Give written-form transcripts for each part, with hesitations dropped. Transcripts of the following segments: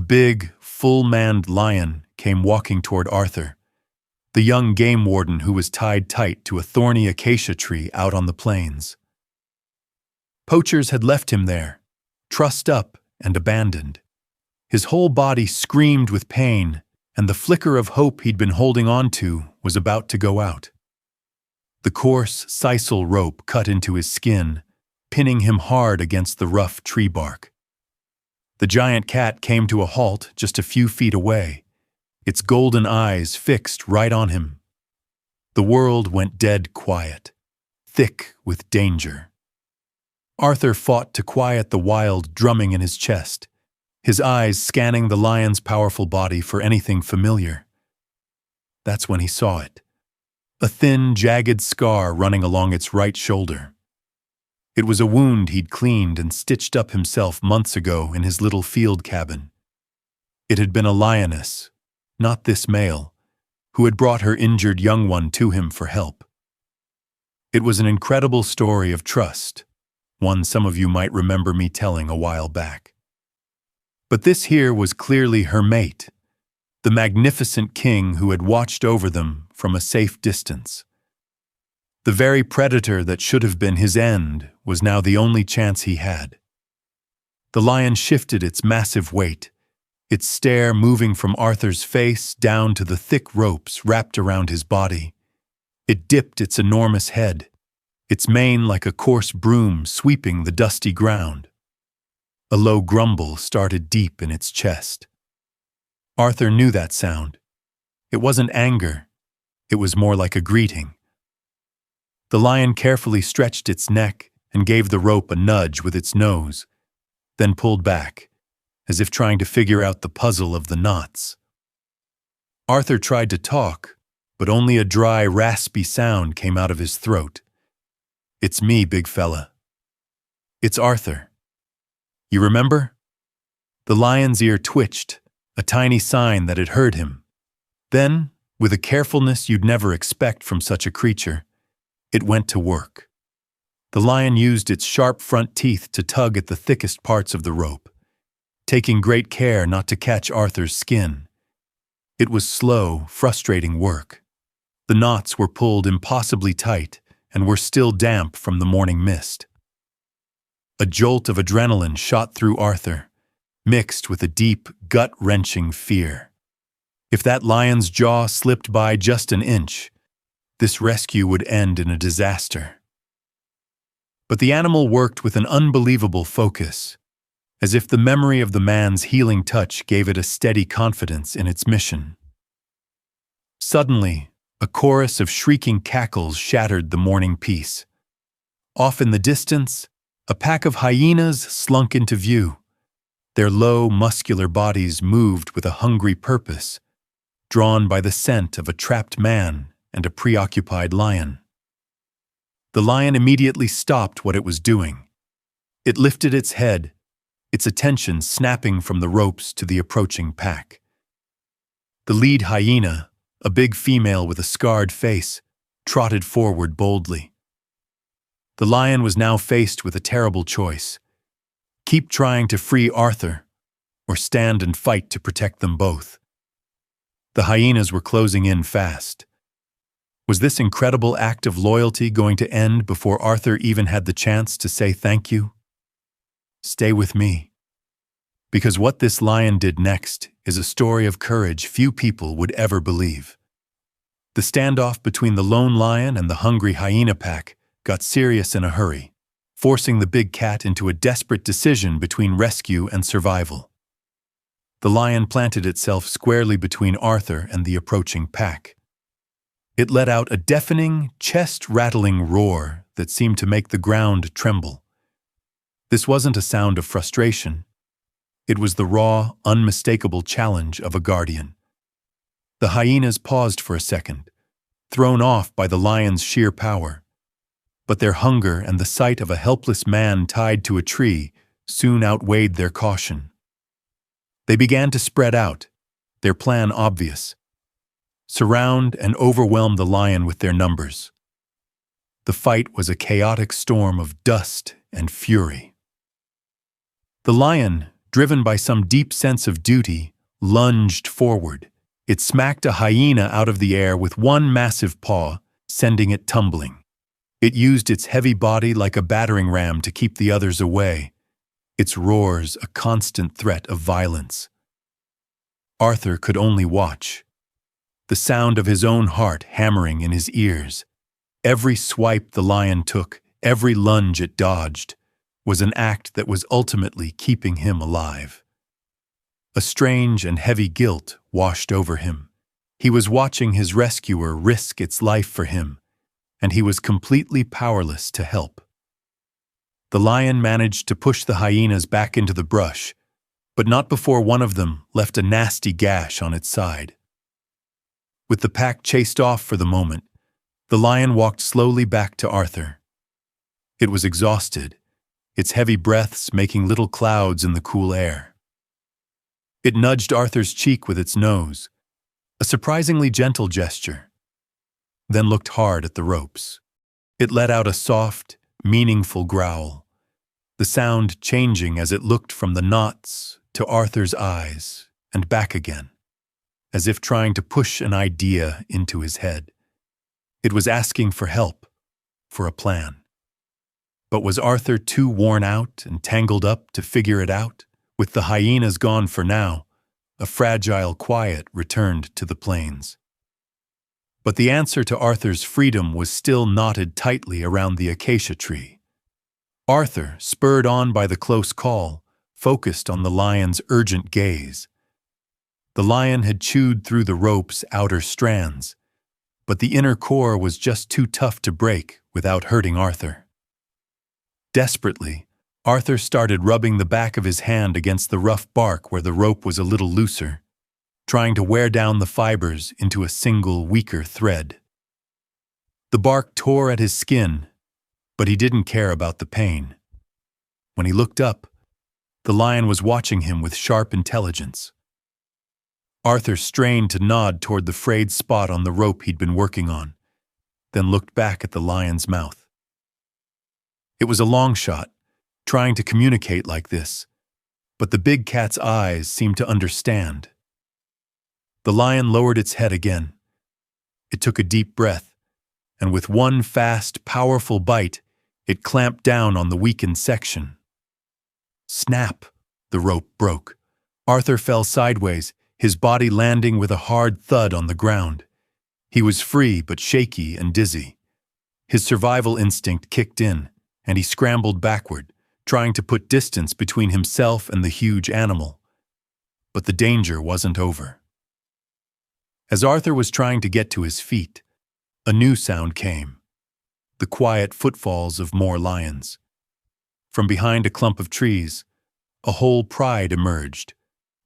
big, full-maned lion came walking toward Arthur, the young game warden who was tied tight to a thorny acacia tree out on the plains. Poachers had left him there, trussed up and abandoned. His whole body screamed with pain, and the flicker of hope he'd been holding on to was about to go out. The coarse sisal rope cut into his skin, pinning him hard against the rough tree bark. The giant cat came to a halt just a few feet away, its golden eyes fixed right on him. The world went dead quiet, thick with danger. Arthur fought to quiet the wild drumming in his chest, his eyes scanning the lion's powerful body for anything familiar. That's when he saw it, a thin, jagged scar running along its right shoulder. It was a wound he'd cleaned and stitched up himself months ago in his little field cabin. It had been a lioness, not this male, who had brought her injured young one to him for help. It was an incredible story of trust, one some of you might remember me telling a while back. But this here was clearly her mate, the magnificent king who had watched over them from a safe distance. The very predator that should have been his end was now the only chance he had. The lion shifted its massive weight, its stare moving from Arthur's face down to the thick ropes wrapped around his body. It dipped its enormous head, its mane like a coarse broom sweeping the dusty ground. A low grumble started deep in its chest. Arthur knew that sound. It wasn't anger. It was more like a greeting. The lion carefully stretched its neck and gave the rope a nudge with its nose, then pulled back, as if trying to figure out the puzzle of the knots. Arthur tried to talk, but only a dry, raspy sound came out of his throat. "It's me, big fella. It's Arthur. You remember?" The lion's ear twitched, a tiny sign that it heard him. Then, with a carefulness you'd never expect from such a creature, it went to work. The lion used its sharp front teeth to tug at the thickest parts of the rope, taking great care not to catch Arthur's skin. It was slow, frustrating work. The knots were pulled impossibly tight and were still damp from the morning mist. A jolt of adrenaline shot through Arthur, mixed with a deep, gut-wrenching fear. If that lion's jaw slipped by just an inch, this rescue would end in a disaster. But the animal worked with an unbelievable focus, as if the memory of the man's healing touch gave it a steady confidence in its mission. Suddenly, a chorus of shrieking cackles shattered the morning peace. Off in the distance, a pack of hyenas slunk into view. Their low, muscular bodies moved with a hungry purpose, drawn by the scent of a trapped man and a preoccupied lion. The lion immediately stopped what it was doing. It lifted its head, its attention snapping from the ropes to the approaching pack. The lead hyena, a big female with a scarred face, trotted forward boldly. The lion was now faced with a terrible choice: keep trying to free Arthur, or stand and fight to protect them both. The hyenas were closing in fast. Was this incredible act of loyalty going to end before Arthur even had the chance to say thank you? Stay with me, because what this lion did next is a story of courage few people would ever believe. The standoff between the lone lion and the hungry hyena pack got serious in a hurry, forcing the big cat into a desperate decision between rescue and survival. The lion planted itself squarely between Arthur and the approaching pack. It let out a deafening, chest-rattling roar that seemed to make the ground tremble. This wasn't a sound of frustration. It was the raw, unmistakable challenge of a guardian. The hyenas paused for a second, thrown off by the lion's sheer power. But their hunger and the sight of a helpless man tied to a tree soon outweighed their caution. They began to spread out, their plan obvious: surround and overwhelm the lion with their numbers. The fight was a chaotic storm of dust and fury. The lion, driven by some deep sense of duty, lunged forward. It smacked a hyena out of the air with one massive paw, sending it tumbling. It used its heavy body like a battering ram to keep the others away, its roars a constant threat of violence. Arthur could only watch, the sound of his own heart hammering in his ears. Every swipe the lion took, every lunge it dodged, was an act that was ultimately keeping him alive. A strange and heavy guilt washed over him. He was watching his rescuer risk its life for him, and he was completely powerless to help. The lion managed to push the hyenas back into the brush, but not before one of them left a nasty gash on its side. With the pack chased off for the moment, the lion walked slowly back to Arthur. It was exhausted, its heavy breaths making little clouds in the cool air. It nudged Arthur's cheek with its nose, a surprisingly gentle gesture, then looked hard at the ropes. It let out a soft, meaningful growl, the sound changing as it looked from the knots to Arthur's eyes and back again, as if trying to push an idea into his head. It was asking for help, for a plan. But was Arthur too worn out and tangled up to figure it out? With the hyenas gone for now, a fragile quiet returned to the plains. But the answer to Arthur's freedom was still knotted tightly around the acacia tree. Arthur, spurred on by the close call, focused on the lion's urgent gaze. The lion had chewed through the rope's outer strands, but the inner core was just too tough to break without hurting Arthur. Desperately, Arthur started rubbing the back of his hand against the rough bark where the rope was a little looser, trying to wear down the fibers into a single, weaker thread. The bark tore at his skin, but he didn't care about the pain. When he looked up, the lion was watching him with sharp intelligence. Arthur strained to nod toward the frayed spot on the rope he'd been working on, then looked back at the lion's mouth. It was a long shot, trying to communicate like this, but the big cat's eyes seemed to understand. The lion lowered its head again. It took a deep breath, and with one fast, powerful bite, it clamped down on the weakened section. Snap! The rope broke. Arthur fell sideways, his body landing with a hard thud on the ground. He was free but shaky and dizzy. His survival instinct kicked in, and he scrambled backward, trying to put distance between himself and the huge animal. But the danger wasn't over. As Arthur was trying to get to his feet, a new sound came, the quiet footfalls of more lions. From behind a clump of trees, a whole pride emerged,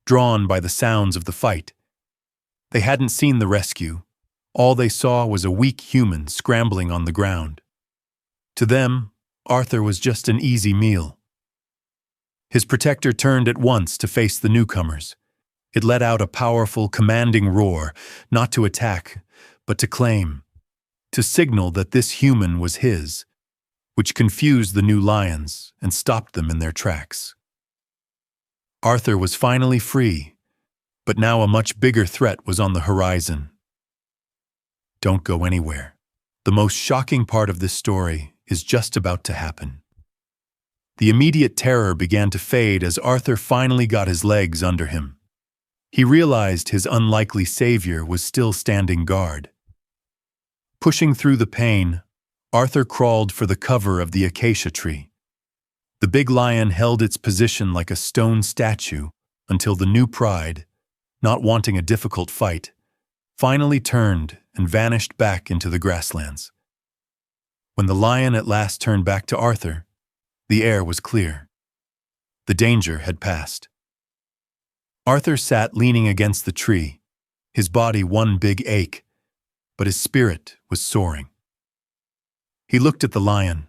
drawn by the sounds of the fight. They hadn't seen the rescue. All they saw was a weak human scrambling on the ground. To them, Arthur was just an easy meal. His protector turned at once to face the newcomers. It let out a powerful, commanding roar, not to attack, but to claim, to signal that this human was his, which confused the new lions and stopped them in their tracks. Arthur was finally free, but now a much bigger threat was on the horizon. Don't go anywhere. The most shocking part of this story is just about to happen. The immediate terror began to fade as Arthur finally got his legs under him. He realized his unlikely savior was still standing guard. Pushing through the pain, Arthur crawled for the cover of the acacia tree. The big lion held its position like a stone statue until the new pride, not wanting a difficult fight, finally turned and vanished back into the grasslands. When the lion at last turned back to Arthur, the air was clear. The danger had passed. Arthur sat leaning against the tree, his body one big ache, but his spirit was soaring. He looked at the lion,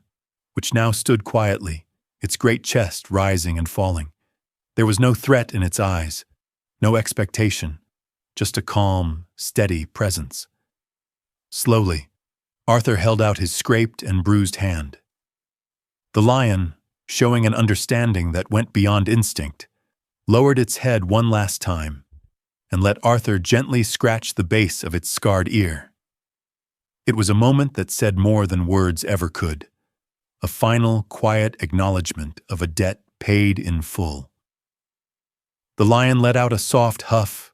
which now stood quietly, its great chest rising and falling. There was no threat in its eyes, no expectation, just a calm, steady presence. Slowly, Arthur held out his scraped and bruised hand. The lion, showing an understanding that went beyond instinct, lowered its head one last time, and let Arthur gently scratch the base of its scarred ear. It was a moment that said more than words ever could, a final, quiet acknowledgement of a debt paid in full. The lion let out a soft huff,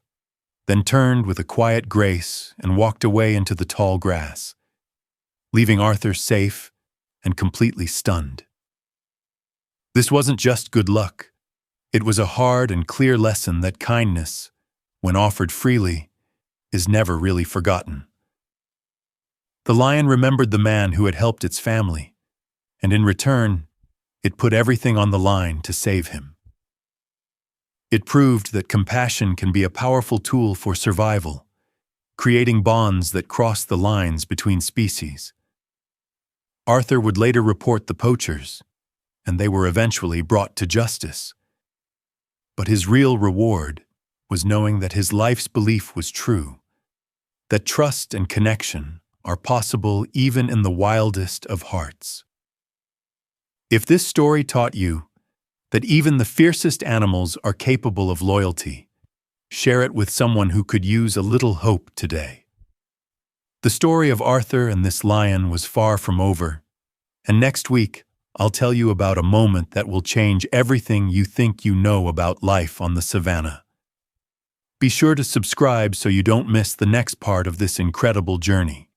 then turned with a quiet grace and walked away into the tall grass, leaving Arthur safe and completely stunned. This wasn't just good luck. It was a hard and clear lesson that kindness, when offered freely, is never really forgotten. The lion remembered the man who had helped its family, and in return, it put everything on the line to save him. It proved that compassion can be a powerful tool for survival, creating bonds that cross the lines between species. Arthur would later report the poachers, and they were eventually brought to justice. But his real reward was knowing that his life's belief was true, that trust and connection are possible even in the wildest of hearts. If this story taught you that even the fiercest animals are capable of loyalty, share it with someone who could use a little hope today. The story of Arthur and this lion was far from over, and next week I'll tell you about a moment that will change everything you think you know about life on the savannah. Be sure to subscribe so you don't miss the next part of this incredible journey.